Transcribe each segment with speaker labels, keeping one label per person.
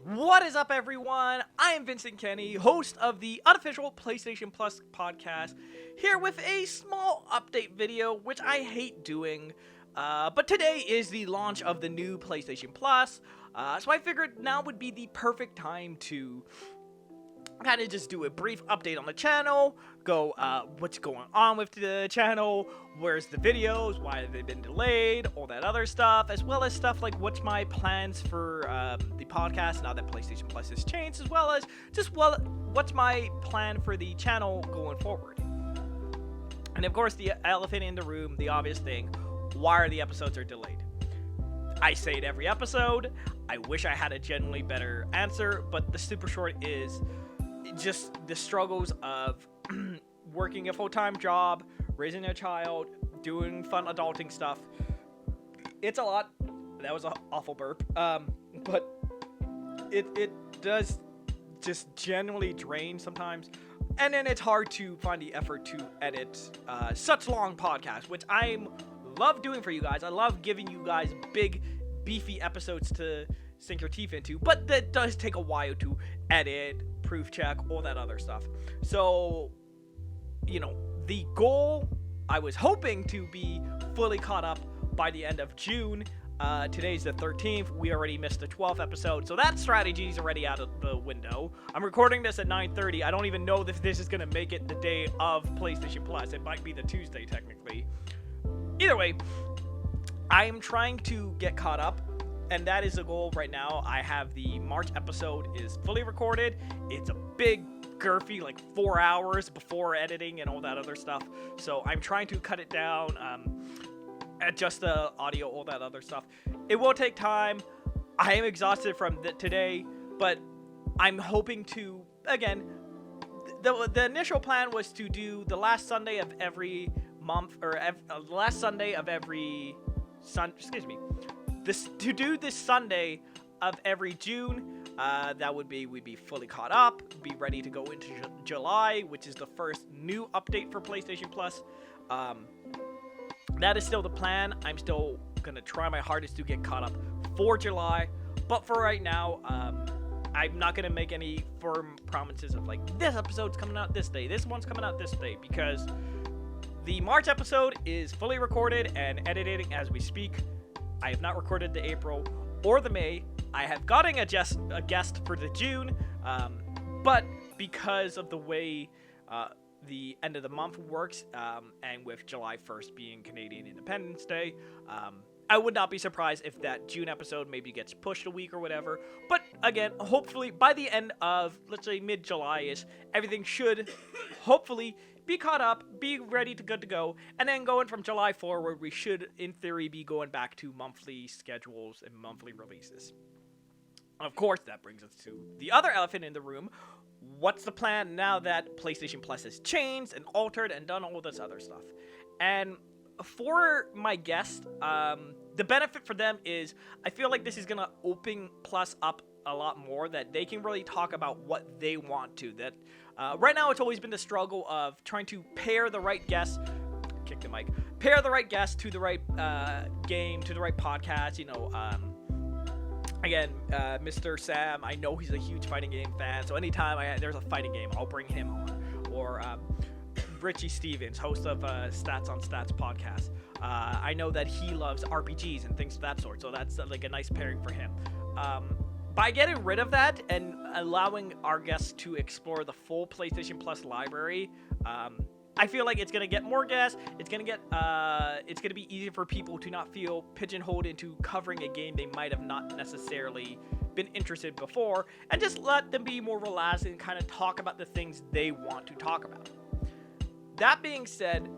Speaker 1: What is up, everyone? I am Vincent Kenny, host of the unofficial PlayStation Plus podcast, here with a small update video, which I hate doing. But today is the launch of the new PlayStation Plus, so I figured now would be the perfect time to kind of just do a brief update on the channel, go what's going on with the channel, where's the videos, why have they been delayed, all that other stuff, as well as stuff like what's my plans for the podcast now that PlayStation Plus has changed, as well as just what's my plan for the channel going forward. And of course, the elephant in the room, the obvious thing, why are the episodes delayed? I say it every episode. I wish I had a genuinely better answer, but the super short is just the struggles of working a full-time job, raising a child, doing fun adulting stuff. It's a lot. That was an awful burp. But it does just genuinely drain sometimes. And then it's hard to find the effort to edit such long podcasts, which I love doing for you guys. I love giving you guys big, beefy episodes to sink your teeth into, but that does take a while to edit, proof check, all that other stuff. So, the goal, I was hoping to be fully caught up by the end of June. Today's the 13th. We already missed the 12th episode, so that strategy is already out of the window. I'm recording this at 9:30. I don't even know if this is going to make it the day of PlayStation Plus. It might be the Tuesday, technically. Either way, I'm trying to get caught up, and that is the goal right now. I have the March episode is fully recorded. It's a big, girthy, 4 hours before editing and all that other stuff. So I'm trying to cut it down, adjust the audio, all that other stuff. It will take time. I am exhausted from today, but I'm hoping to, again, the initial plan was to do the last Sunday of every month, or last Sunday of every to do this Sunday of every June. That would be, we'd be fully caught up, be ready to go into July, which is the first new update for PlayStation Plus. That is still the plan. I'm still gonna try my hardest to get caught up for July, but for right now, I'm not gonna make any firm promises of this episode's coming out this day, this one's coming out this day, because the March episode is fully recorded and editing as we speak. I have not recorded the April or the May. I have gotten a guest for the June, but because of the way the end of the month works, and with July 1st being Canadian Independence Day, I would not be surprised if that June episode maybe gets pushed a week or whatever. But again, hopefully by the end of, let's say, mid-July-ish, everything should hopefully be caught up, be ready to good to go, and then going from July forward, we should, in theory, be going back to monthly schedules and monthly releases. Of course, that brings us to the other elephant in the room. What's the plan now that PlayStation Plus has changed and altered and done all this other stuff? And for my guest, the benefit for them is I feel like this is going to open Plus up a lot more, that they can really talk about what they want to. That right now it's always been the struggle of trying to pair the right guest, pair the right guest to the right game, to the right podcast. Again, Mr. Sam, I know he's a huge fighting game fan, so anytime there's a fighting game, I'll bring him on. Or Richie Stevens, host of Stats on Stats podcast. I know that he loves RPGs and things of that sort, so that's a nice pairing for him. By getting rid of that and allowing our guests to explore the full PlayStation Plus library, I feel like it's gonna get more guests. It's gonna be easier for people to not feel pigeonholed into covering a game they might have not necessarily been interested before, and just let them be more relaxed and kind of talk about the things they want to talk about. That being said,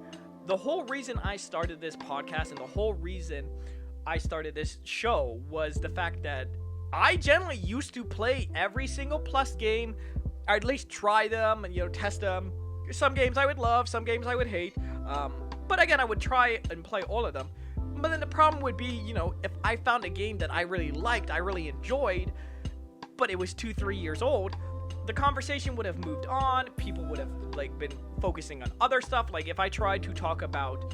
Speaker 1: the whole reason I started this podcast and the whole reason I started this show was the fact that I generally used to play every single Plus game, or at least try them and test them. Some games I would love, some games I would hate. But again, I would try and play all of them. But then the problem would be, if I found a game that I really liked, I really enjoyed, but it was 2-3 years old, the conversation would have moved on. People would have been focusing on other stuff. If I tried to talk about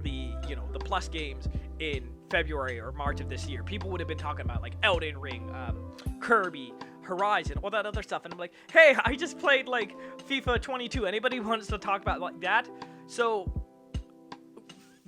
Speaker 1: the Plus games in February or March of this year, people would have been talking about like Elden Ring, Kirby, Horizon, all that other stuff, and I'm like, hey, I just played like FIFA 22. Anybody wants to talk about like that? So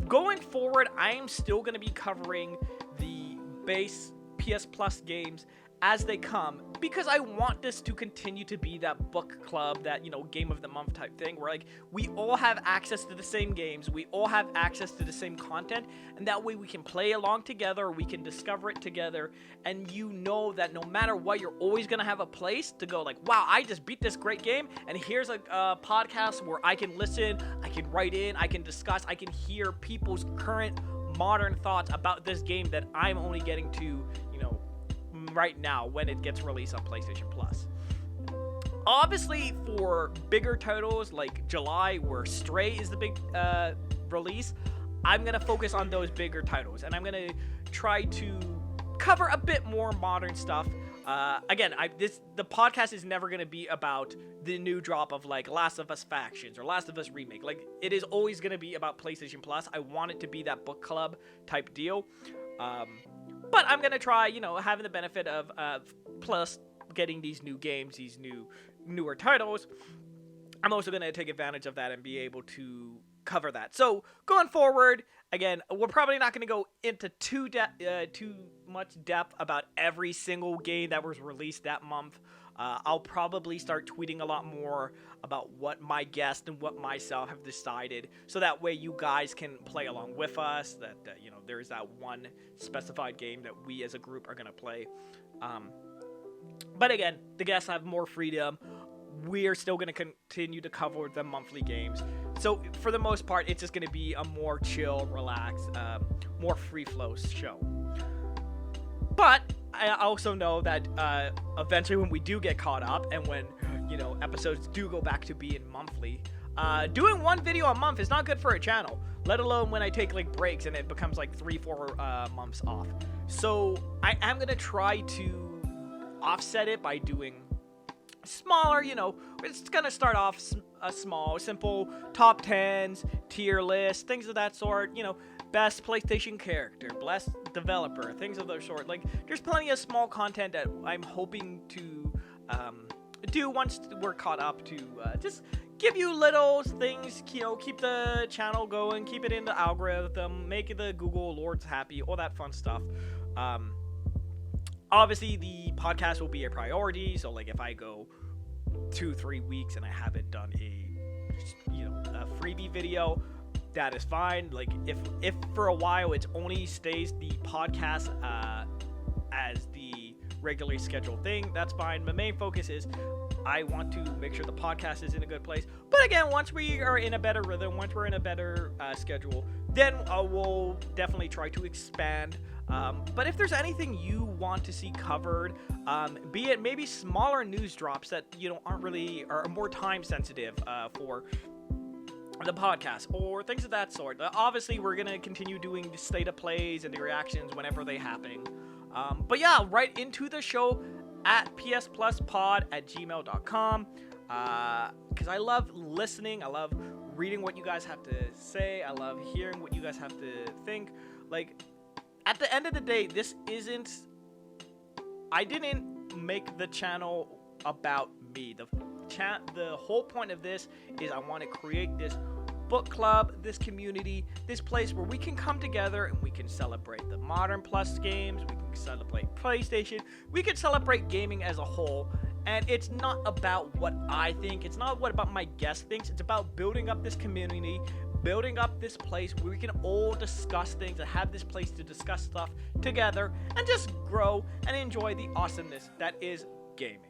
Speaker 1: going forward, I am still going to be covering the base PS Plus games as they come, because I want this to continue to be that book club, that, you know, game of the month type thing, where like we all have access to the same games, we all have access to the same content, and that way we can play along together, we can discover it together, and you know that no matter what, you're always gonna have a place to go like, wow, I just beat this great game, and here's a podcast where I can listen, I can write in, I can discuss, I can hear people's current modern thoughts about this game that I'm only getting to, you know, right now when it gets released on PlayStation Plus. Obviously, for bigger titles like July, where Stray is the big release, I'm gonna focus on those bigger titles, and I'm gonna try to cover a bit more modern stuff. Again, the podcast is never gonna be about the new drop of like Last of Us Factions or Last of Us Remake. Like, it is always gonna be about PlayStation Plus. I want it to be that book club type deal. But I'm going to try, you know, having the benefit of Plus getting these new games, these newer titles. I'm also going to take advantage of that and be able to cover that. So going forward, again, we're probably not going to go into too much depth about every single game that was released that month. I'll probably start tweeting a lot more about what my guest and what myself have decided, so that way you guys can play along with us, that you know, there's that one specified game that we as a group are going to play. But again, the guests have more freedom. We're still going to continue to cover the monthly games. So for the most part, it's just going to be a more chill, relaxed, more free-flow show. But I also know that eventually when we do get caught up, and when, you know, episodes do go back to being monthly, doing one video a month is not good for a channel, let alone when I take like breaks and it becomes like 3-4 months off. So I am going to try to offset it by doing smaller, you know, it's going to start off a small, simple top 10s, tier list, things of that sort, you know, best PlayStation character, best developer, things of that sort. Like, there's plenty of small content that I'm hoping to do once we're caught up, to just give you little things, you know, keep the channel going, keep it in the algorithm, make the Google lords happy, all that fun stuff. Obviously, the podcast will be a priority, so like if I go 2-3 weeks and I haven't done a freebie video, that is fine. Like, if for a while it only stays the podcast as the regularly scheduled thing, that's fine. My main focus is I want to make sure the podcast is in a good place. But again, once we are in a better rhythm, once we're in a better schedule, then we'll definitely try to expand. But if there's anything you want to see covered, be it maybe smaller news drops that, you know, aren't really, are more time sensitive for the podcast, or things of that sort. Obviously, we're going to continue doing the state of plays and the reactions whenever they happen. But yeah, right into the show at pspluspod@gmail.com, because I love listening, I love reading what you guys have to say, I love hearing what you guys have to think. Like, at the end of the day, this isn't, I didn't make the channel about me. The whole point of this is I want to create this book club, this community, this place where we can come together and we can celebrate the modern Plus games, we can celebrate PlayStation, we can celebrate gaming as a whole. And it's not about what I think, it's not what about my guest thinks, it's about building up this community, building up this place where we can all discuss things and have this place to discuss stuff together and just grow and enjoy the awesomeness that is gaming.